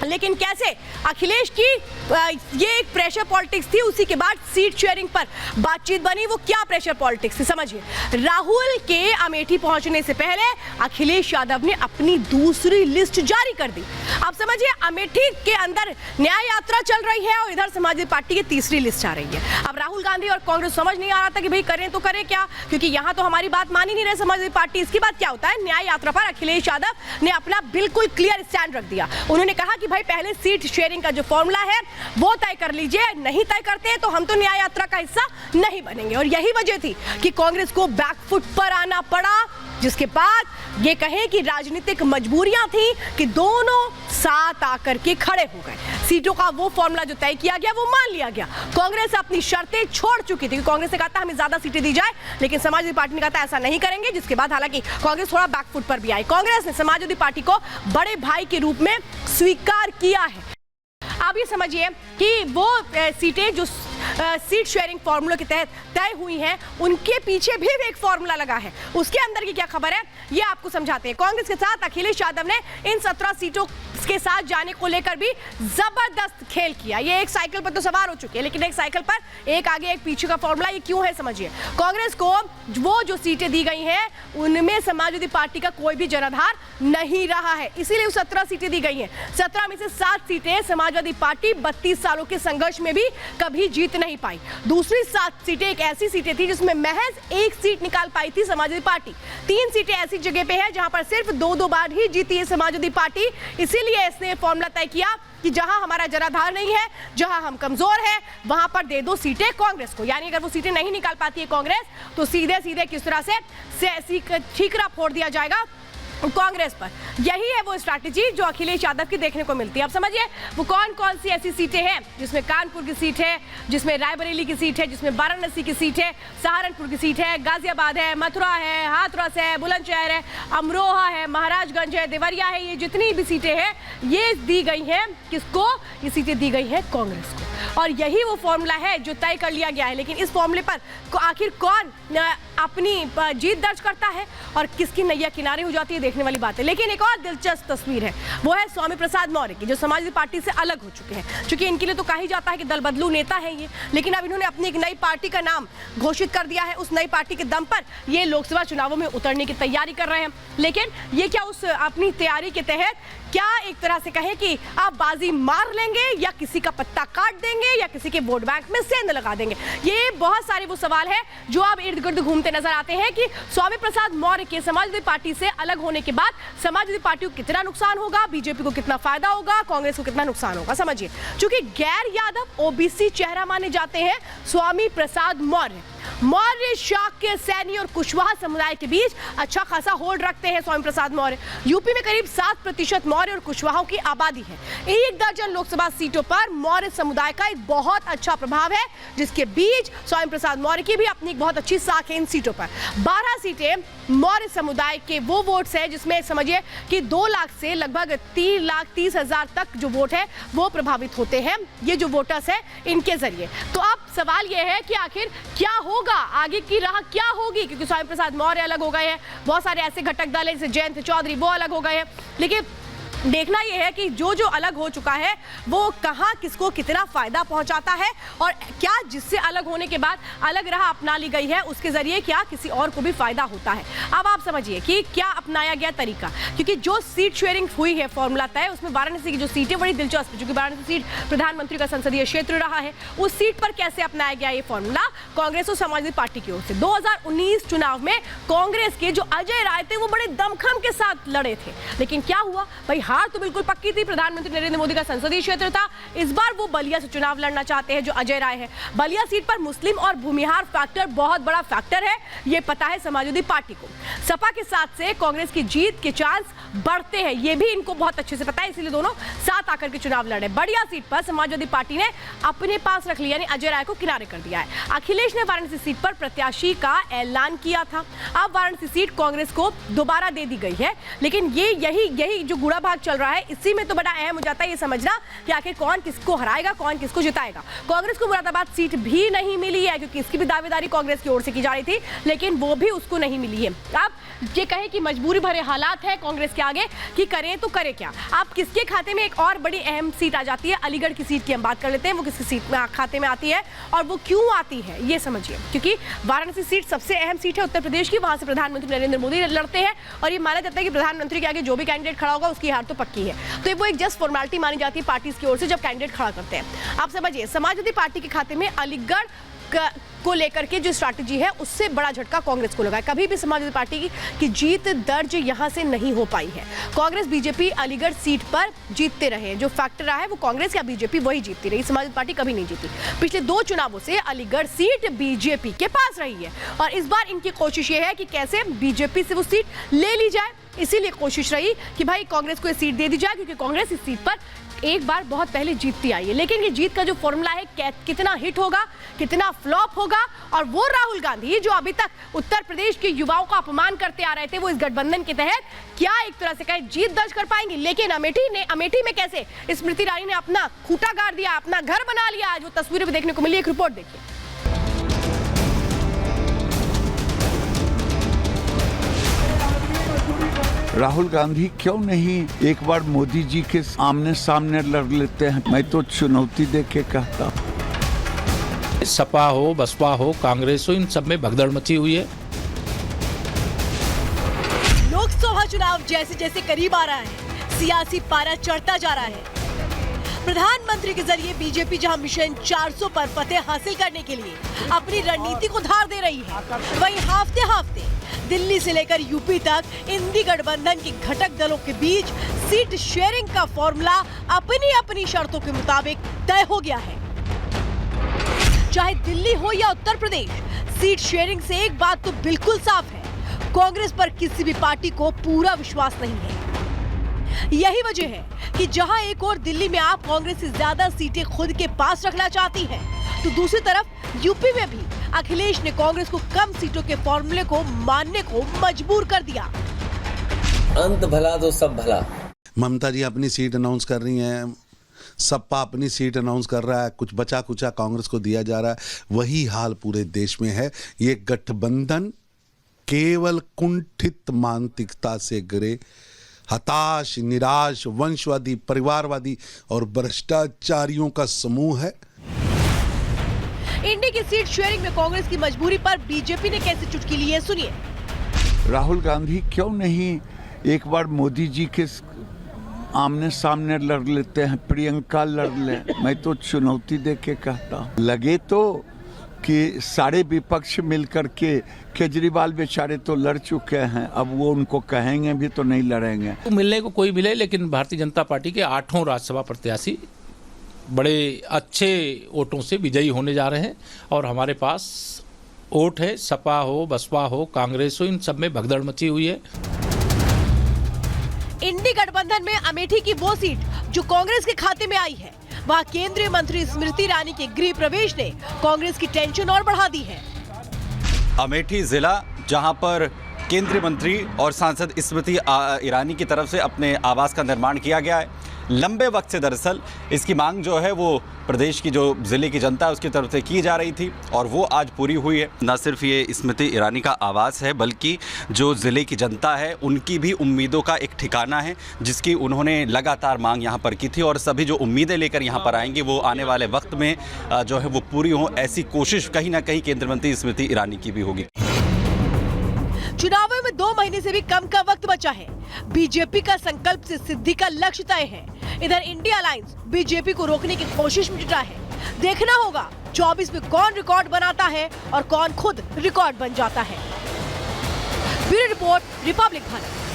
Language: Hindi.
लेकिन कैसे अखिलेश की ये एक प्रेशर पॉलिटिक्स थी, उसी के बाद सीट शेयरिंग पर बातचीत बनी। वो क्या प्रेशर पॉलिटिक्स थी समझिए। राहुल के अमेठी पहुंचने से पहले अखिलेश यादव ने अपनी दूसरी लिस्ट जारी कर दी। अब समझिए अमेठी के अंदर न्याय यात्रा चल रही है और इधर समाजवादी पार्टी की तीसरी लिस्ट आ रही है। अब राहुल गांधी और कांग्रेस समझ नहीं आ रहा था कि भाई करें तो करें क्या, क्योंकि यहां तो हमारी बात मान ही नहीं रहे समाजवादी पार्टी। इसके बाद क्या होता है, न्याय यात्रा पर अखिलेश यादव ने अपना बिल्कुल क्लियर स्टैंड रख दिया। उन्होंने कहा कि भाई पहले सीट शेयरिंग का जो फॉर्मूला है वो तय कर लीजिए, नहीं तय करते हैं तो हम तो न्याय यात्रा का हिस्सा नहीं बनेंगे। और यही वजह थी कि कांग्रेस को बैकफुट पर आना पड़ा, जिसके बाद ये कहें कि राजनीतिक मजबूरियां थी कि दोनों साथ आकर के खड़े हो गए। सीटों का वो फॉर्मूला जो तय किया गया वो मान लिया गया। कांग्रेस अपनी शर्तें छोड़ चुकी थी। कांग्रेस ने कहा था हमें ज्यादा सीटें दी जाए, लेकिन समाजवादी पार्टी ने कहा था ऐसा नहीं करेंगे, जिसके बाद हालांकि कांग्रेस थोड़ा बैकफुट पर भी आई। कांग्रेस ने समाजवादी पार्टी को बड़े भाई के रूप में स्वीकार किया है। आप ये समझिए कि वो सीटें जो सीट शेयरिंग फॉर्मूला के तहत तय हुई हैं, उनके पीछे भी एक फॉर्मूला लगा है। उसके अंदर की क्या खबर है ये आपको समझाते हैं। कांग्रेस के साथ अखिलेश यादव ने इन 17 सीटों के साथ जाने को लेकर भी जबरदस्त खेल किया। ये एक साइकिल पर तो सवार हो चुके हैं, लेकिन एक साइकिल पर एक आगे एक पीछे का फॉर्मूला ये क्यों है समझिए। कांग्रेस को वो जो सीटें दी गई हैं उनमें समाजवादी पार्टी का कोई भी जनाधार नहीं रहा है, इसीलिए 17 सीटें दी गई हैं। 17 में से 7 सीटें समाजवादी पार्टी 32 सालों के संघर्ष में भी कभी जीत नहीं पाई। दूसरी 7 सीटें एक ऐसी सीटें थी जिसमें महज 1 सीट निकाल पाई थी समाजवादी पार्टी। 3 सीटें ऐसी जगह पे है जहां पर सिर्फ 2-2 बार ही जीती है समाजवादी पार्टी। इसीलिए इसने फॉर्मूला तय किया कि जहां हमारा जनाधार नहीं है, जहां हम कमजोर हैं, वहां पर दे दो सीटें कांग्रेस को। यानी अगर वो सीटें नहीं निकाल पाती है कांग्रेस तो सीधे सीधे किस तरह से ठीकरा फोड़ दिया जाएगा कांग्रेस पर। यही है वो स्ट्रैटेजी जो अखिलेश यादव की देखने को मिलती है। अब समझिए वो कौन कौन सी ऐसी सीटें हैं जिसमें कानपुर की सीट है, जिसमें रायबरेली की सीट है, जिसमें वाराणसी की सीट है, सहारनपुर की सीट है, गाजियाबाद है, मथुरा है, हाथरस है, बुलंदशहर है, अमरोहा है, महाराजगंज है, देवरिया है। ये जितनी भी सीटें हैं ये दी गई हैं किसको, ये सीटें दी गई हैं कांग्रेस को। और यही वो फॉर्मूला है जो तय कर लिया गया है। लेकिन इस फॉर्मूले पर आखिर कौन अपनी जीत दर्ज करता है और किसकी नैया किनारे हो जाती है, देखने वाली बात है। लेकिन एक और दिलचस्प तस्वीर है, वो है स्वामी प्रसाद मौर्य की, जो समाजवादी पार्टी से अलग हो चुके हैं। क्योंकि इनके लिए तो कहा ही जाता है कि दल बदलू नेता है ये, लेकिन अब इन्होंने अपनी एक नई पार्टी का नाम घोषित कर दिया है। उस नई पार्टी के दम पर ये लोकसभा चुनावों में उतरने की तैयारी कर रहे हैं। लेकिन ये क्या उस अपनी तैयारी के तहत क्या एक तरह से कहें कि आप बाजी मार लेंगे या किसी का पत्ता काट देंगे या किसी के वोट बैंक में सेंध लगा देंगे? ये बहुत सारे वो सवाल है जो अब इर्द गिर्द घूमते नजर आते हैं कि स्वामी प्रसाद मौर्य के समाजवादी पार्टी से अलग होने के बाद समाजवादी पार्टी को कितना नुकसान होगा, बीजेपी को कितना फायदा होगा, कांग्रेस को कितना नुकसान होगा समझिए। क्योंकि गैर यादव ओबीसी चेहरा माने जाते हैं स्वामी प्रसाद मौर्य। मौर्य, शाक्य, सैनी और कुशवाहा समुदाय के बीच अच्छा खासा होल्ड रखते हैं स्वामी प्रसाद मौर्य। यूपी में करीब 7% मौर्य और कुशवाहों की आबादी है। 1 दर्जन लोकसभा सीटों पर मौर्य समुदाय का एक बहुत अच्छा प्रभाव है, जिसके बीच स्वामी प्रसाद मौर्य की भी अपनी एक बहुत अच्छी साख है इन सीटों पर। 12 सीटें मौर्य समुदाय के वो वोट्स हैं जिसमें समझिए कि 2 लाख से लगभग 3,30,000 तक जो वोट है वो प्रभावित होते हैं, ये जो वोटर्स है इनके जरिए। तो अब सवाल ये है कि आखिर क्या होगा, आगे की राह क्या होगी, क्योंकि स्वामी प्रसाद मौर्य अलग हो गए हैं, बहुत सारे ऐसे घटक दल हैं जैसे जयंत चौधरी वो अलग हो गए हैं। लेकिन देखना यह है कि जो जो अलग हो चुका है वो कहां किसको कितना फायदा पहुंचाता है, और क्या जिससे अलग होने के बाद अलग राह अपना ली गई है उसके जरिए क्या किसी और को भी फायदा होता है। अब आप समझिए कि क्या अपनाया गया तरीका, क्योंकि जो सीट शेयरिंग हुई है फॉर्मूला तय, उसमें वाराणसी की जो सीटें बड़ी दिलचस्प है, क्योंकि वाराणसी सीट प्रधानमंत्री का संसदीय क्षेत्र रहा है। उस सीट पर कैसे अपनाया गया ये फॉर्मूला कांग्रेस और समाजवादी पार्टी की ओर से। 2019 चुनाव में कांग्रेस के जो अजय राय थे वो बड़े दमखम के साथ लड़े थे, लेकिन क्या हुआ भाई, हार तो बिल्कुल पक्की थी। प्रधानमंत्री नरेंद्र मोदी का संसदीय क्षेत्र था। इस बार वो बलिया से चुनाव लड़ना चाहते हैं जो अजय राय है। बलिया सीट पर मुस्लिम और भूमिहार फैक्टर बहुत बड़ा फैक्टर है, ये पता है समाजवादी पार्टी को। सपा के साथ से कांग्रेस की जीत के चांस बढ़ते हैं, ये भी इनको बहुत अच्छे से पता है, इसीलिए दोनों साथ आकर के चुनाव लड़े। बलिया सीट पर समाजवादी पार्टी ने अपने पास रख लिया, यानी अजय राय को किनारे कर दिया है। अखिलेश ने वाराणसी सीट पर प्रत्याशी का ऐलान किया था। अब वाराणसी सीट कांग्रेस को दोबारा दे दी गई है, लेकिन ये यही जो गुड़ा चुनाव चल रहा है, इसी में तो बड़ा अहम हो जाता है ये समझना कि आखिर कौन किसको हराएगा, कौन किसको जिताएगा। कांग्रेस को मुरादाबाद सीट भी नहीं मिली है, क्योंकि इसकी भी दावेदारी कांग्रेस की ओर से की जा रही थी, लेकिन वो भी उसको नहीं मिली है। आप ये कहें कि मजबूरी भरे हालात है कांग्रेस के आगे कि करें तो करें क्या। आप किसके खाते में एक और बड़ी अहम सीट आ जाती है, अलीगढ़ की सीट की हम बात कर लेते हैं, वो किसकी सीट में खाते में आती है और वो क्यों आती है ये समझिए। क्योंकि वाराणसी सीट सबसे अहम सीट है उत्तर प्रदेश की, वहां से प्रधानमंत्री नरेंद्र मोदी लड़ते हैं और ये माना जाता है कि प्रधानमंत्री के आगे जो भी कैंडिडेट खड़ा होगा उसकी हार तो पक्की है। तो वो एक जस्ट फॉर्मेलिटी मानी जाती है पार्टी की ओर से जब कैंडिडेट खड़ा करते हैं। आप समझिए समाजवादी पार्टी के खाते में अलीगढ़ को लेकर के जो स्ट्रैटेजी है उससे बड़ा झटका कांग्रेस को लगा है। कभी भी समाजवादी पार्टी की जीत दर्ज यहां से नहीं हो पाई है। कांग्रेस बीजेपी अलीगढ़ सीट पर जीतते रहे, जो फैक्टर रहा है वो कांग्रेस या बीजेपी वही जीतती रही, समाजवादी पार्टी कभी नहीं जीती। पिछले 2 चुनावों से अलीगढ़ सीट बीजेपी के पास रही है और इस बार इनकी कोशिश ये है कि कैसे बीजेपी से वो सीट ले ली जाए। इसीलिए कोशिश रही कि भाई कांग्रेस को ये सीट दे दी जाए, क्योंकि कांग्रेस इस सीट पर एक बार बहुत पहले जीतती आई है। लेकिन ये जीत का जो फॉर्मूला है कितना हिट होगा, कितना फ्लॉप होगा, और वो राहुल गांधी जो अभी तक उत्तर प्रदेश के युवाओं का अपमान करते आ रहे थे, वो इस गठबंधन के तहत क्या एक तरह से कहे जीत दर्ज कर पाएंगे। लेकिन अमेठी में कैसे स्मृति ईरानी ने अपना खूंटा गाड़ दिया, अपना घर बना लिया, आज वो तस्वीरें भी देखने को मिली। एक रिपोर्ट देखिए। राहुल गांधी क्यों नहीं एक बार मोदी जी के आमने सामने लड़ लेते हैं? मैं तो चुनौती दे के कहता। सपा हो, बसपा हो, कांग्रेस हो, इन सब में भगदड़ मची हुई है। लोकसभा चुनाव जैसे जैसे करीब आ रहा है, सियासी पारा चढ़ता जा रहा है। प्रधानमंत्री के जरिए बीजेपी जहां मिशन 400 पर फतेह हासिल करने के लिए अपनी रणनीति को धार दे रही है, वहीं हाफते दिल्ली से लेकर यूपी तक इंडी गठबंधन के घटक दलों के बीच सीट शेयरिंग का फॉर्मूला अपनी अपनी शर्तों के मुताबिक तय हो गया है। चाहे दिल्ली हो या उत्तर प्रदेश, सीट शेयरिंग से एक बात तो बिल्कुल साफ है, कांग्रेस पर किसी भी पार्टी को पूरा विश्वास नहीं है। यही वजह है कि जहां एक और दिल्ली में आप कांग्रेस से ज्यादा सीटें खुद के पास रखना चाहती हैं, तो दूसरी तरफ यूपी में भी अखिलेश ने कांग्रेस को कम सीटों के फॉर्मूले को मानने को मजबूर कर दिया। अंत भला तो सब भला। ममता जी अपनी सीट अनाउंस कर रही हैं, सपा अपनी सीट अनाउंस कर रहा है, कुछ बचा कुचा कांग्रेस को दिया जा रहा है। वही हाल पूरे देश में है। ये गठबंधन केवल कुंठित मानसिकता से गिरे हताश, निराश, वंशवादी, परिवारवादी और भ्रष्टाचारियों का समूह है। इंडी की सीट शेयरिंग में कांग्रेस की मजबूरी पर बीजेपी ने कैसे चुटकी ली है, सुनिए। राहुल गांधी क्यों नहीं एक बार मोदी जी के आमने सामने लड़ लेते हैं? प्रियंका लड़ ले। मैं तो चुनौती दे के कहता। लगे तो कि सारे विपक्ष मिलकर के, केजरीवाल बेचारे तो लड़ चुके हैं, अब वो उनको कहेंगे भी तो नहीं लड़ेंगे। तो मिलने को कोई मिले, लेकिन भारतीय जनता पार्टी के 8 राज्यसभा प्रत्याशी बड़े अच्छे वोटों से विजयी होने जा रहे हैं और हमारे पास वोट है। सपा हो, बसपा हो, कांग्रेस हो, इन सब में भगदड़ मची हुई है। इंडी गठबंधन में अमेठी की वो सीट जो कांग्रेस के खाते में आई है, वहां केंद्रीय मंत्री स्मृति ईरानी के गृह प्रवेश ने कांग्रेस की टेंशन और बढ़ा दी है। अमेठी जिला जहां पर केंद्रीय मंत्री और सांसद स्मृति ईरानी की तरफ से अपने आवास का निर्माण किया गया है। लंबे वक्त से दरअसल इसकी मांग जो है वो प्रदेश की जो ज़िले की जनता है उसकी तरफ से की जा रही थी और वो आज पूरी हुई है। न सिर्फ ये स्मृति ईरानी का आवास है, बल्कि जो ज़िले की जनता है उनकी भी उम्मीदों का एक ठिकाना है, जिसकी उन्होंने लगातार मांग यहाँ पर की थी और सभी जो उम्मीदें लेकर यहाँ पर आएंगे वो आने वाले वक्त में जो है वो पूरी हों, ऐसी कोशिश कहीं ना कहीं केंद्रीय मंत्री स्मृति ईरानी की भी होगी। चुनावों में 2 महीने से भी कम का वक्त बचा है। बीजेपी का संकल्प से सिद्धि का लक्ष्य तय है। इधर इंडिया अलायंस बीजेपी को रोकने की कोशिश में जुटा है। देखना होगा 24 में कौन रिकॉर्ड बनाता है और कौन खुद रिकॉर्ड बन जाता है। Bureau report, Republic Bharat.